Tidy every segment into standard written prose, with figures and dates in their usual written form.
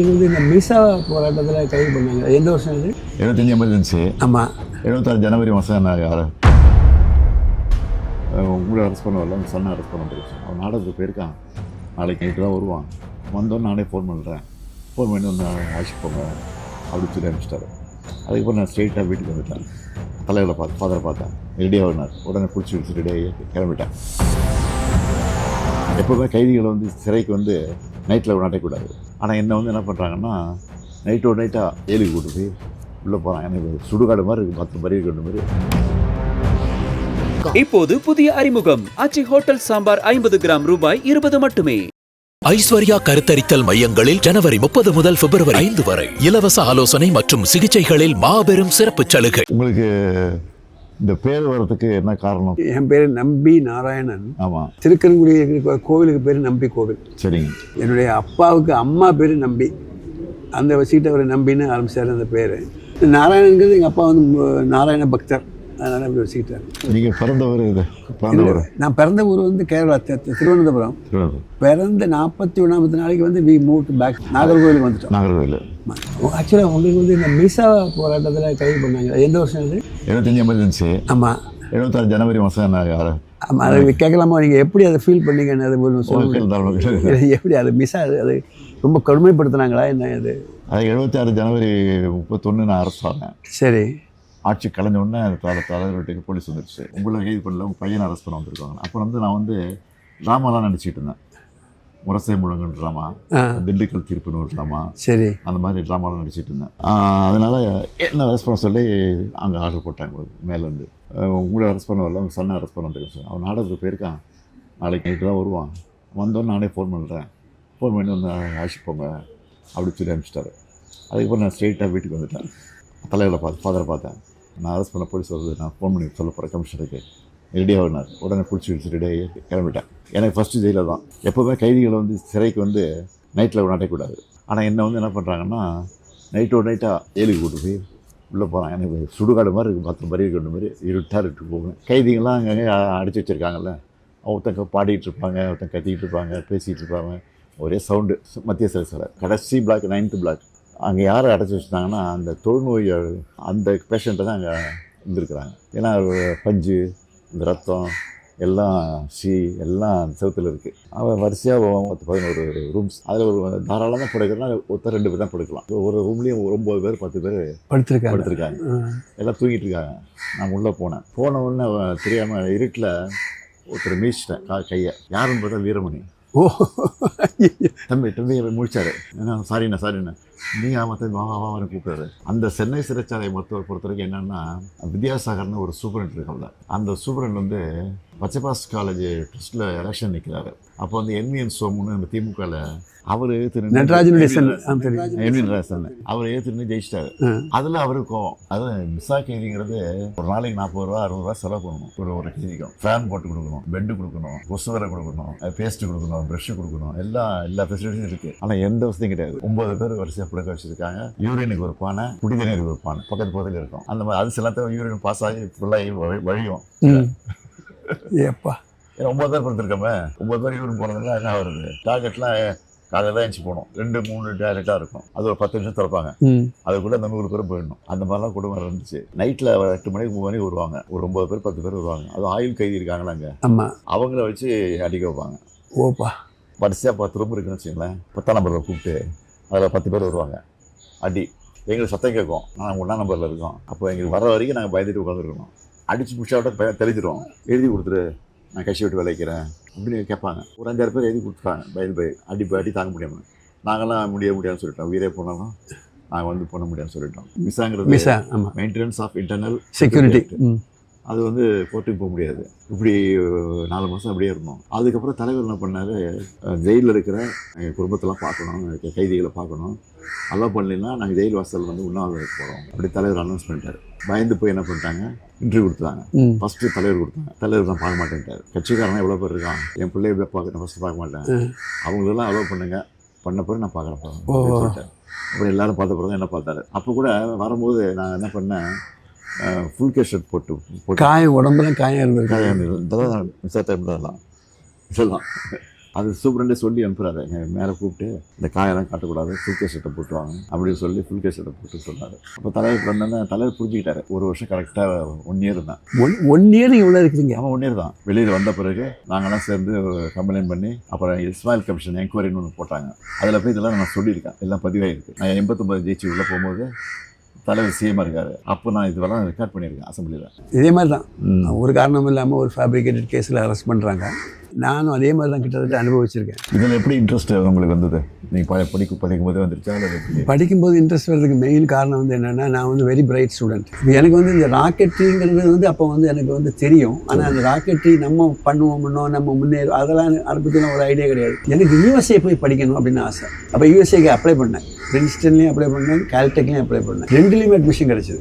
இது வந்து இந்த மிசா போராட்டத்தில் கைது பண்ணாங்க. எந்த வருஷம் இது? 75 எமர்ஜென்சி. ஆமாம். 76 ஜனவரி மாதம் நான் யாரை உங்களை அரெஸ்ட் பண்ண வரல, உங்கள் சன்னை அரெஸ்ட் பண்ண போயிடுச்சு. அவன் நாடகத்துக்கு போயிருக்கான். நாளைக்கு நைட்டு தான் வருவான். வந்தோன்னு நானே ஃபோன் பண்ணுறேன். ஃபோன் பண்ணி வந்து அழைச்சிட்டு போங்க அப்படின்னு சொல்லி அனுப்பிச்சிட்டாரு. அதுக்கப்புறம் நான் ஸ்ட்ரெயிட்டாக வீட்டுக்கு வந்துட்டேன். தலைவரை ஃபாதரை பார்த்தேன். ரெடியாக வந்தார். உடனே பிடிச்சி வச்சு ரெடியாகி கிளம்பிட்டேன். எப்போவுமே கைதிகளை வந்து சிறைக்கு வந்து நைட்டில் நாட்டக்கூடாது. ஆனால் என்ன வந்து என்ன பண்ணுறாங்கன்னா நைட்டோட நைட்டாக ஏழுக்கு கூட்டு போய் உள்ளே போகிறாங்க. எனக்கு சுடுகாடு மாதிரி இருக்குது, 10 பறி கொண்டு மாதிரி. இப்போது புதிய அறிமுகம் ஆச்சி ஹோட்டல் சாம்பார் 50 கிராம் ரூபாய் 20 மட்டுமே. ஐஸ்வர்யா கருத்தரித்தல் மையங்களில் ஜனவரி 30 முதல் பிப்ரவரி 5 வரை இலவச ஆலோசனை மற்றும் சிகிச்சைகளில் மாபெரும் சிறப்பு சலுகை. உங்களுக்கு இந்த பேர் வர்றதுக்கு என்ன காரணம்? என் பேர் நம்பி நாராயணன். ஆமாம். திருக்கன்குடி கோவிலுக்கு பேர் நம்பி கோவில். சரிங்க. என்னுடைய அப்பாவுக்கு அம்மா பேர் நம்பி, அந்த வச்சுக்கிட்டு அவர் நம்பின்னு ஆரம்பிச்சார் அந்த பேர். நாராயணங்கிறது எங்கள் அப்பா வந்து நாராயண பக்தர், அதனால் அப்படி வச்சுக்கிட்டார். நீங்கள் பிறந்தவர் நான் பிறந்த ஊர் வந்து கேரளா, திருவனந்தபுரம். பிறந்த 41ஆவது நாளைக்கு வந்து வி மூவ் பேக் நாகர்கோவிலுக்கு வந்துட்டோம். நாகர்கோவில். ஆக்சுவலாக உங்களுக்கு வந்து இந்த மிசா போராட்டத்தில் கைது பண்ணாங்க. எந்த வருஷம் இது? 75 எமர்ஜென்சி. ஆமாம். 76 ஜனவரி மாதம் நான் யாரை ஆமாம். அதை கேட்கலாமா? நீங்கள் எப்படி அதை ஃபீல் பண்ணீங்கன்னு அது சொல்லுங்கள். எப்படி அது மிஸ் அது ரொம்ப கடுமைப்படுத்தினாங்களா என்ன? அது 76 ஜனவரி 31 நான் அரெஸ்ட் ஆனேன். சரி. ஆட்சி கலைஞ்ச உடனே தலைவர் வீட்டுக்கு போலீஸ் வந்துடுச்சு. உங்களை கைது பண்ணல, உங்கள் பையனை அரெஸ்ட் பண்ண வந்திருக்காங்க. அப்போ வந்து நான் வந்து ட்ராமாலாம் நடிச்சிட்டு இருந்தேன். முரசை முழங்குன்னு ட்ராமா, திண்டுக்கல் தீர்ப்புன்னு ஒரு ட்ராமா, சரி, அந்த மாதிரி ட்ராமாலாம் நடிச்சிட்டு இருந்தேன். அதனால் என்ன அரெஸ்ட் பண்ண சொல்லி அங்கே ஆர்டர் போட்டாங்க மேலேருந்து. உங்களை அரெஸ்ட் பண்ண வரல, உங்கள் சன்னை அரெஸ்ட் பண்ண வந்துருக்கு சார். அவன் நாடகத்துக்கு போயிருக்கான். நாளைக்கு நைட்டு தான் வருவான். வந்தோன்னு நானே ஃபோன் பண்ணுறேன். ஃபோன் பண்ணி வந்து அழைச்சிட்டு போங்க அப்படின்னு சொல்லி அனுப்பிச்சிட்டாரு. அதுக்கப்புறம் நான் ஸ்ட்ரெயிட்டாக வீட்டுக்கு வந்துட்டேன். தலைவரை ஃபாதரை பார்த்தேன். நான் அரெஸ்ட் பண்ண போலீஸ் வருது, நான் ஃபோன் பண்ணி சொல்ல போகிறேன் கமிஷனருக்கு. ரெடியாக வந்தார். உடனே பிடிச்சி வச்சு ரெடியாகி கிளம்பிட்டேன். எனக்கு ஃபஸ்ட்டு ஜெயிலில் தான். எப்போவுமே கைதிகளை வந்து சிறைக்கு வந்து நைட்டில் நாட்டக்கூடாது. ஆனால் என்ன வந்து என்ன பண்ணுறாங்கன்னா நைட்டோட நைட்டாக ஏழுக்கு கூட்டு போய் உள்ளே போகிறாங்க. எனக்கு சுடுகாடு மாதிரி இருக்குது, 10 பறி கொண்டு மாதிரி இருட்டு போவேன். கைதிகள்லாம் அங்கங்கே அடித்து வச்சுருக்காங்கல்ல, ஒருத்தங்க பாடிட்டு இருப்பாங்க, ஒருத்தங்க கத்திக்கிட்டு இருப்பாங்க, பேசிகிட்டு இருப்பாங்க. ஒரே சவுண்டு. மத்திய சிறை கடைசி பிளாக், 9th பிளாக். அங்கே யாரை அடைச்சி வச்சுட்டாங்கன்னா அந்த தொழுநோய் அந்த பேஷண்ட்டை தான் அங்கே இருந்திருக்கிறாங்க. ஏன்னா பஞ்சு, இந்த ரத்தம் எல்லாம் எல்லாம் செவத்தில் இருக்குது. அவன் வரிசையாக 11 ரூம்ஸ். அதில் ஒரு தாராளமாக படுக்கிறனா ஒருத்தர் 2 பேர் தான் படுக்கலாம். ஒரு ரூம்லேயும் 9 பேர் 10 பேர் படுத்துருக்காங்க. எல்லாம் தூங்கிட்டு இருக்காங்க. நான் உள்ளே போன உடனே தெரியாமல் இருட்டில் ஒருத்தர் மீச்சிட்டேன் கையை. யாருன்னு பார்த்தா வீரமணி. ஓ, தம்பி முடிச்சாரு. ஏன்னா சாரிண்ணா நீங்கள் ஆமாம் தம்பி வாவான்னு கூப்பிட்டாரு. அந்த சென்னை சிறைச்சாலை மருத்துவர் பொறுத்த வரைக்கும் என்னென்னா வித்யாசாகர்னு ஒரு சூப்பரண்ட் இருக்காங்க. அந்த சூப்பரண்ட் வந்து பச்சைபாஸ் காலேஜ் ட்ரஸ்ட்டில் எலெக்ஷன் நிற்கிறாரு. அப்போ வந்து என்விஎன் சோமுன்னு அந்த திமுகவில் அவர் நடராஜன் அவர் ஏற்றுன்னு ஜெயிச்சிட்டாரு. அதில் அவருக்கும் அது மிஸ்ஸா கைதிங்கிறது ஒரு நாளைக்கு 40 ரூபா 60 ரூபா செலவு பண்ணணும். ஒரு கைதிக்கும் ஃபேன் போட்டு கொடுக்கணும், பெட்டு கொடுக்கணும், கொசு வரை கொடுக்கணும், பேஸ்ட்டு கொடுக்கணும், ப்ரஷ் கொடுக்கணும், எல்லா ஃபெசிலிட்டியும் இருக்குது. ஆனால் எந்த வசதியும் கிடையாது. 9 பேர் வரிசையாக பிள்ளைக்க வச்சுருக்காங்க. யூரினுக்கு ஒரு பானை, குடிதண்ணீருக்கு ஒரு பானை பக்கத்தில் இருக்கும். அந்த மாதிரி அது சில யூரின் பாஸ் ஆகி ஃபுல்லாகி வழியும். ஏப்பா, ஏன்னா 9 பேர் படுத்துருக்கோமே, 9 பேர் யூரின் போனதுனால என்ன வருது? டார்கெட்லாம் காலையில் தான் எழுச்சி போகணும். 2-3 டாய்லெட்டாக இருக்கும். அது ஒரு 10 நிமிஷம் திறப்பாங்க. அதுக்குள்ளே அந்த 100 பேரும் போயிடணும். அந்த மாதிரிலாம் குடும்பம் இருந்துச்சு. நைட்டில் 8 மணிக்கு 3 மணிக்கு வருவாங்க. ஒரு 9 பேர் 10 பேர் வருவாங்க. அது ஆயுள் கைதி இருக்காங்களா அங்கே, அவங்கள வச்சு அடிக்க வைப்பாங்க. ஓப்பா, வரிசையாக 10 ரூம் இருக்குன்னு வச்சுங்களேன். 10ஆம் நம்பரில் கூப்பிட்டு அதில் 10 பேர் வருவாங்க. அடி எங்களுக்கு சத்தம் கேட்கும். நாங்கள் 1ஆம் நம்பரில் இருக்கோம். அப்போ எங்களுக்கு வர வரைக்கும் நாங்கள் பயந்துட்டு உட்காந்துருக்கணும். அடித்து பிடிச்சாவிட்ட தெளிஞ்சிடும். எழுதி கொடுத்துரு, நான் கட்சி விட்டு விளைக்கிறேன் அப்படின்னு கேட்பாங்க. ஒரு 5-6 பேர் எழுதி கொடுத்துருக்காங்க. அடி தாங்க முடியாமல் நாங்கள்லாம் முடியாதுன்னு சொல்லிட்டோம். உயிரே போனாலும் நாங்கள் வந்து பண்ண முடியாதுன்னு சொல்லிட்டோம். மிஸ்ஸாங்கிறது மெயின்டெனன்ஸ் ஆஃப் இன்டர்னல் செக்யூரிட்டி. அது வந்து கோர்ட்டுக்கு போக முடியாது. இப்படி 4 மாதம் அப்படியே இருந்தோம். அதுக்கப்புறம் தலைவர் என்ன பண்ணார், ஜெயிலில் இருக்கிற எங்கள் குடும்பத்தெல்லாம் பார்க்கணும், கைதிகளை பார்க்கணும், நல்லா பண்ணலைன்னா நாங்கள் ஜெயில் வாசல் வந்து உண்ணாவிரதம் போகிறோம் அப்படி தலைவர் அனௌன்ஸ் பண்ணிட்டார். பயந்து போய் என்ன பண்ணிட்டாங்க, இன்டர்வியூ கொடுத்தாங்க. ஃபஸ்ட்டு தலைவர் கொடுத்தாங்க. தலைவர் தான் பார்க்க மாட்டேன்ட்டார். கட்சிக்காரனா எவ்வளோ பேர் இருக்கான், என் பிள்ளைய பார்க்க ஃபஸ்ட்டு பார்க்க மாட்டேன், அவங்களெல்லாம் அலோவ் பண்ண பிறகு நான் பார்க்குறேன் சொல்லிட்டேன். அப்புறம் எல்லோரும் பார்த்த பிறகு என்ன பார்த்தாரு. அப்போ கூட வரும்போது நான் என்ன பண்ணேன், ஃபுல் கே ஷர்ட் போட்டு காயம், உடம்புல காயம் இருந்தது. இதெல்லாம் அது சூப்பரண்டே சொல்லி அனுப்புறாரு. மேலே கூப்பிட்டு இந்த காயெல்லாம் காட்டக்கூடாது, ஃபுல் கேஸ் ஷர்ட்டை போட்டுவாங்க அப்படின்னு சொல்லி ஃபுல் கேஸ் ஷர்ட்டை போட்டு சொன்னார். அப்போ தலைவருக்கு வந்தோன்னே தலைவர் புரிஞ்சுக்கிட்டாரு. ஒரு வருஷம் கரெக்டாக 1 இயர் தான். 1 இயர் இவ்வளோ இருக்குதுங்க. அவன் 1 இயர் தான். வெளியில் வந்த பிறகு நாங்கள்லாம் சேர்ந்து கம்ப்ளைண்ட் பண்ணி அப்புறம் இஸ்மாயில் கமிஷன் என்கொயரின்னு ஒன்று போட்டாங்க. அதில் போய் இதெல்லாம் நான் சொல்லியிருக்கேன், எல்லாம் பதிவாகிருக்கு. நான் 89 ஜெயிச்சு உள்ளே போகும்போது தலைவர் சிஎம்மாக இருக்காரு. அப்போ நான் இதெல்லாம் ரெக்கார்ட் பண்ணியிருக்கேன் அசம்பிளியில். இதே மாதிரி தான் ஒரு காரணம் இல்லாமல் ஒரு ஃபேப்ரிகேட்டட் கேஸில் அரெஸ்ட் பண்ணுறாங்க. நானும் அதே மாதிரி தான் கிட்டத்தட்ட அனுபவிச்சிருக்கேன். இதில் எப்படி இன்ட்ரெஸ்ட் உங்களுக்கு வந்தது? நீங்கள் படிக்கும் போதே வந்துருச்சா? படிக்கும்போது இன்ட்ரெஸ்ட் வர்றதுக்கு மெயின் காரணம் வந்து என்னென்னா, நான் வந்து வெரி பிரைட் ஸ்டூடெண்ட். எனக்கு வந்து இந்த ராக்கெட்ரிங்கிறது வந்து அப்போ வந்து எனக்கு வந்து தெரியும். ஆனால் அந்த ராக்கெட்ரி நம்ம பண்ணுவோம்னோ நம்ம முன்னேறும் அதெல்லாம் அதை பற்றின ஒரு ஐடியா கிடையாது. எனக்கு யூஎஸ்ஏ போய் படிக்கணும் அப்படின்னு ஆசை. அப்போ யூஎஸ்ஏக்கு அப்ளை பண்ணேன். பிரின்ஸ்டன்லேயும் அப்ளை பண்ணேன், கால்டெக்லேயும் அப்ளை பண்ணேன். 2லேயுமே அட்மிஷன் கிடச்சிது.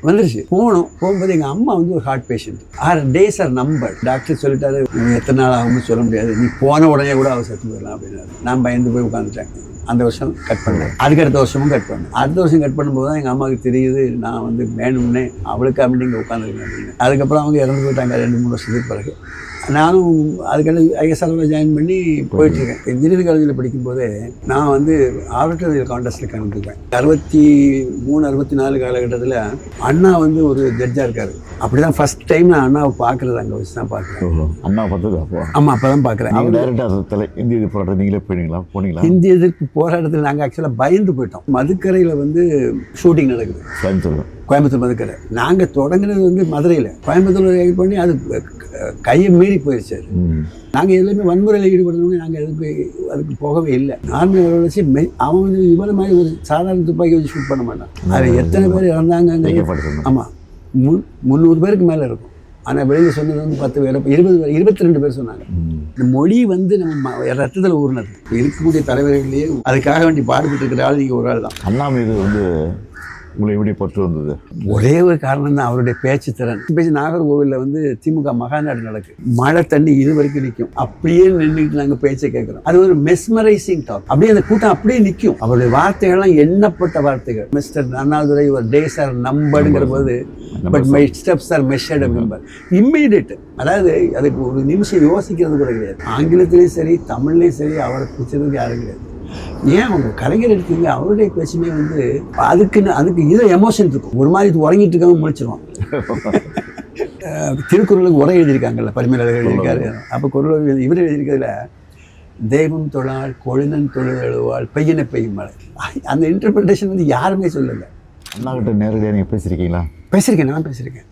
வந்துருச்சு. போகும்போது எங்கள் அம்மா வந்து ஒரு heart patient. 6 days are number. Doctor சொல்லிட்டாரு, எத்தனை நாள் ஆகும்னு சொல்ல முடியாது, நீ போன உடனே கூட அவள் செத்து போயிடலாம் அப்படின்னாரு. நான் பயந்து போய் உட்காந்துட்டேன். அந்த வருஷம் கட் பண்ணேன். அதுக்கடுத்த வருஷமும் கட் பண்ணேன். அடுத்த வருஷம் கட் பண்ணும்போது தான் எங்கள் அம்மாவுக்கு தெரியுது நான் வந்து வேணும்னே அவளுக்கு அப்படி இங்கே உட்காந்துருக்கேன் அப்படின்னு. அதுக்கப்புறம் அவங்க இறந்து போயிட்டாங்க 2-3 வருஷத்துக்கு பிறகு. நானும் அதுக்கடுத்து ஐஎஸ்ஆர்ல ஜாயின் பண்ணி போயிட்டுருக்கேன். இன்ஜினியரிங் காலேஜில் படிக்கும்போதே நான் வந்து ஆடிட்டோரியல் கான்டெஸ்ட்டில் கலந்துருப்பேன். 63-64 காலகட்டத்தில் அண்ணா வந்து ஒரு ஜட்ஜாக இருக்கார். அப்படி தான் ஃபஸ்ட் டைம் நான் அண்ணாவை பார்க்குறது அங்கே வச்சு தான் பார்க்குறேன். அண்ணா பார்த்தது அப்போ? ஆமாம், அப்போ தான் பார்க்குறேன். அவங்க டேரெக்டாக இந்திய எதிர்ப்பு போராட்டம் நீங்களே போனீங்களா? இந்திய எதிர்ப்பு போராட்டத்தில் நாங்கள் ஆக்சுவலாக பயந்து போயிட்டோம். மதுக்கரையில் வந்து ஷூட்டிங் நடக்குது, கோயம்புத்தூர் மதுக்கரை. நாங்கள் தொடங்கினது வந்து மதுரையில். கோயம்புத்தூர் பண்ணி அது கையை மீறி போயிடுச்சு. நாங்கள் எதுலையுமே வன்முறையில் ஈடுபடணும்னு நாங்கள் அதுக்கு போகவே இல்லை. ஆர்மி வச்சு அவன் வந்து இவ்வளோ மாதிரி ஒரு சாதாரண துப்பாக்கி வச்சு ஷூட் பண்ண மாட்டான். அதில் எத்தனை பேர் இறந்தாங்க? ஆமாம், 300 பேருக்கு மேலே இருக்கும். ஆனால் வெளியில் சொன்னது வந்து 10 பேர், 20 பேர், 22 பேர் சொன்னாங்க. இந்த மொழி வந்து நம்ம ரத்தத்தில் ஊறினது. இருக்கக்கூடிய தலைவர்களையே அதுக்காக வேண்டி பாடுபட்டு இருக்கிற ஆள் நீங்கள் ஒரு ஆள் தான். அண்ணா மீது வந்து உங்களை எப்படி பற்று வந்தது? ஒரே ஒரு காரணம் தான், அவருடைய பேச்சு திறன். நாகர்கோவிலில் வந்து திமுக மகாநாடு நடக்குது. மழை தண்ணி இது வரைக்கும் நிற்கும். அப்படியே நின்றுட்டு நாங்கள் பேச்சை கேட்குறோம். அது ஒரு மெஸ்மரைசிங் டாக். அப்படியே அந்த கூட்டம் அப்படியே நிற்கும். அவருடைய வார்த்தைகள்லாம் எண்ணப்பட்ட வார்த்தைகள். மிஸ்டர் அண்ணாதுரை ஒரு டேஸ் ஆர் நம்பருங்கிற போது, but my steps R measured number. Immediate. அதாவது அதுக்கு ஒரு நிமிஷம் யோசிக்கிறது கூட கிடையாது. ஆங்கிலத்திலையும் சரி தமிழ்லையும் சரி அவரை பிடிச்சதுக்கு யாரும் கிடையாது. ஏன் அவங்க கலைஞர் எடுத்தீங்க, அவருடைய பேச்சுமே வந்து அதுக்கு இதை எமோஷன் இருக்கும். ஒரு மாதிரி உறங்கிட்டு இருக்காங்க முழிச்சிருவான். திருக்குறளுக்கு உரை எழுதியிருக்காங்கல்ல, பரிமேலழகர் எழுதியிருக்காரு. அப்போ குறள் இவர் எழுதியிருக்கிறதுல தெய்வம் தொழாள் கொழுநன் தொழுதழுவாள் பெய்யனை பெய்யும் மழை. அந்த இன்டர்பிரிட்டேஷன் வந்து யாருமே சொல்லலை. அண்ணா கிட்ட நேரடியாக நீங்கள் பேசியிருக்கீங்களா? பேசியிருக்கேன், நான் பேசியிருக்கேன்.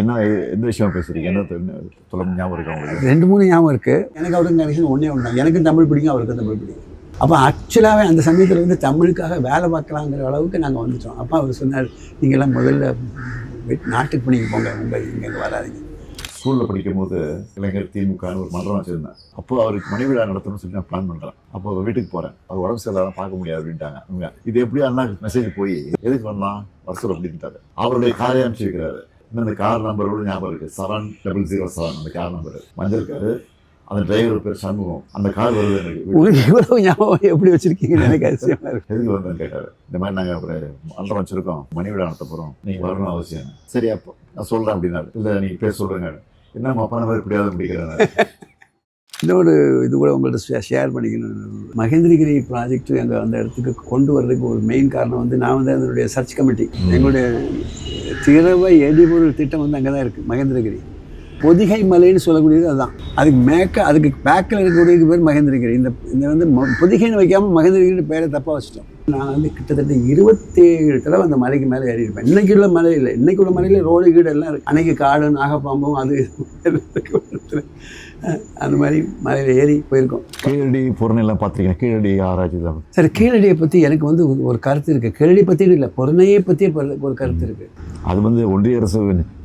என்ன எந்த விஷயம் பேசியிருக்கீங்க? என்ன சொல்ல ஞாபகம் இருக்கு உங்களுக்கு? 2-3 ஞாபகம் இருக்குது. எனக்கு அவருக்கு கனெக்ஷன் ஒன்றே ஒன்று தான். எனக்கும் தமிழ் பிடிக்கும், அவருக்கும் தமிழ் பிடிக்கும். அப்போ ஆக்சுவலாகவே அந்த சமயத்தில் வந்து தமிழுக்காக வேலை பார்க்கலாங்கிற அளவுக்கு நாங்கள் வந்துட்டோம். அப்போ அவர் சொன்னார், நீங்கள்லாம் முதல்ல நாட்டுக்கு பண்ணிக்க போங்க, இங்கே வராதிங்க. ஸ்கூலில் படிக்கும்போது இளைஞர் திமுகன்னு ஒரு மன்றம் வச்சுருந்தேன். அப்போது அவருக்கு மணி விழா நடத்தணும்னு சொல்லி நான் பிளான் பண்ணுறேன். அப்போ வீட்டுக்கு போகிறேன். அவர் உடம்பு சரியில்லாம் பார்க்க முடியாது அப்படின்ட்டாங்க. அவங்க இது எப்படி அண்ணா மெசேஜ் போய் எதுக்கு வரலாம் வருஷம் அப்படின்ட்டாரு. அவருடைய காரை அனுப்பிச்சு வைக்கிறாரு. இந்த கார் நம்பரோட ஞாபகம் இருக்குது, 7007 அந்த கார் நம்பர். மஞ்சள் காரு, அந்த டிரைவர் பேர் சண்முகம். அந்த கார் வருது எனக்கு. இவ்வளவு ஞாபகம் எப்படி வச்சிருக்கீங்கன்னு எனக்கு அதிசயமா இருக்கு. எதுக்கு வந்தேன்னு கேட்டார். இந்த மாதிரி நாங்கள் ஒரு மன்றம் வச்சுருக்கோம், மணி விழா நடத்த போகிறோம், நீங்கள் வரணும் அவசியம். சரி, அப்போ நான் சொல்கிறேன் அப்படின்னாரு. இல்லை நீங்கள் பேர் சொல்கிறேங்க. என்ன அப்பா மாதிரி இப்படியாவது முடிக்கிறாங்க. இன்னொரு இது கூட உங்கள்கிட்ட ஷேர் பண்ணிக்கணும். மகேந்திரகிரி ப்ராஜெக்ட் எங்கள் அந்த இடத்துக்கு கொண்டு வர்றதுக்கு ஒரு மெயின் காரணம் வந்து நான் வந்து அதனுடைய சர்ச் கமிட்டி, எங்களுடைய திரவ எரிபொருள் திட்டம் வந்து அங்கே தான் இருக்குது. மகேந்திரகிரி பொதிகை மலைன்னு சொல்லக்கூடியது அதுதான். அதுக்கு பேக்கில் இருக்கக்கூடியது பேர் மகேந்திரகிரி. இந்த வந்து பொதிகைன்னு வைக்காமல் மகேந்திரகிரி பேரை தப்பாக வச்சுட்டோம். நான் வந்து கிட்டத்தட்ட 27 தடவை அந்த மலைக்கு மேலே ஏறி இருப்பேன். இன்றைக்கு உள்ள மலை இல்லை, இன்றைக்கு உள்ள மலையில் ரோடு கீடு எல்லாம் இருக்குது. அன்றைக்கி காடு நாகப்பாம்பும் அது அந்த மாதிரி மலையில் ஏறி போயிருக்கோம். கீழடி பொருணையெல்லாம் பார்த்துருக்கேன். கீழடி ஆராய்ச்சி தான் சார். கீழடியை பற்றி எனக்கு வந்து ஒரு கருத்து இருக்குது. கீழடி பற்றி இல்லை, பொருணையை பற்றி ஒரு கருத்து இருக்குது. அது வந்து ஒன்றிய அரசு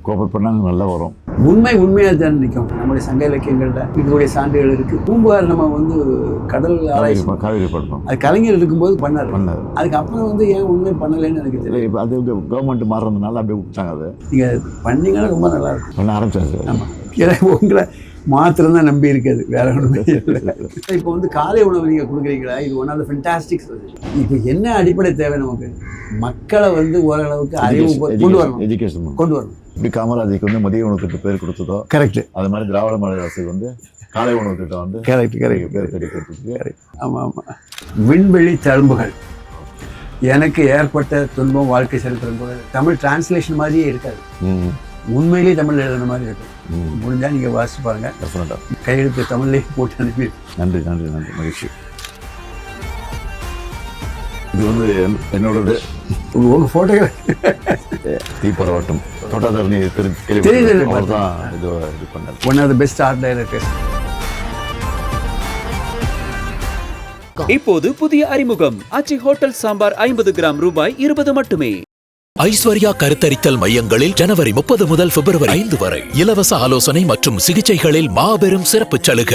கோஆப்ரேட் பண்ணாங்க, நல்லா வரும். உண்மையாக தான் நிற்கும். நம்முடைய சங்க இலக்கியங்களில் இருக்கக்கூடிய சான்றுகள் இருக்குது. பூம்புகார் நம்ம வந்து கடல் ஆராய்ச்சி காவிரி படுறோம், அது கலைஞர் இருக்கும்போது பண்ணார். அதுக்கப்புறம் வந்து ஏன் உண்மை பண்ணலைன்னு எனக்கு தெரியல. இப்போ அது கவர்மெண்ட் மாறுறதுனால அப்படியே விட்டாங்க. அதை நீங்கள் பண்ணீங்கன்னா ரொம்ப நல்லாயிருக்கும். பண்ண ஆரம்பிச்சாங்க. ஆமாம், உங்களை மாத்திரம் தான் நம்பி இருக்குது, வேற ஒன்றுமே இல்லை. இப்போ வந்து காலை உணவு நீங்கள் கொடுக்குறீங்களா, இது one of the fantastic suggestion. இப்போ என்ன அடிப்படை தேவை நமக்கு? மக்களை வந்து ஓரளவுக்கு அறிவு கொண்டு வரணும், எஜுகேஷன் கொண்டு வரணும். இப்படி காமராஜுக்கு வந்து மதிய உணவுக்கு பேர் கொடுத்ததோ கரெக்ட், அது மாதிரி திராவிட மாடல் அரசுக்கு வந்து காலை உணவு திட்டம் வந்து கரெக்ட் கருத்தரிக்கிறதுக்கு ஆமாம் ஆமாம். விண்வெளி தழும்புகள் எனக்கு ஏற்பட்ட துன்பம் வாழ்க்கை சரித்திரம் கூட தமிழ் டிரான்ஸ்லேஷன் மாதிரியே இருக்காது, உண்மையிலேயே தமிழ் எழுதுன மாதிரி இருக்கும். முடிஞ்சால் நீங்கள் வாசிச்சு பாருங்கள். டெஃபினட்டாக கையெழுத்து தமிழ்லேயே போட்டு அனுப்பி. நன்றி நன்றி நன்றி மகிழ்ச்சி. இது வந்து என்னோடது உங்கள் ஃபோட்டோ தீப்பரவாட்டம் தோட்டாதாரணி தெரியுது. அவர் தான் இது பண்ணார். One of the best art directors. இப்போது புதிய அறிமுகம் ஆச்சி ஹோட்டல் சாம்பார் 50 கிராம் ரூபாய் 20 மட்டுமே. ஐஸ்வர்யா கருத்தரித்தல் மையங்களில் ஜனவரி 30 முதல் பிப்ரவரி 5 வரை இலவச ஆலோசனை மற்றும் சிகிச்சைகளில் மாபெரும் சிறப்பு சலுகை.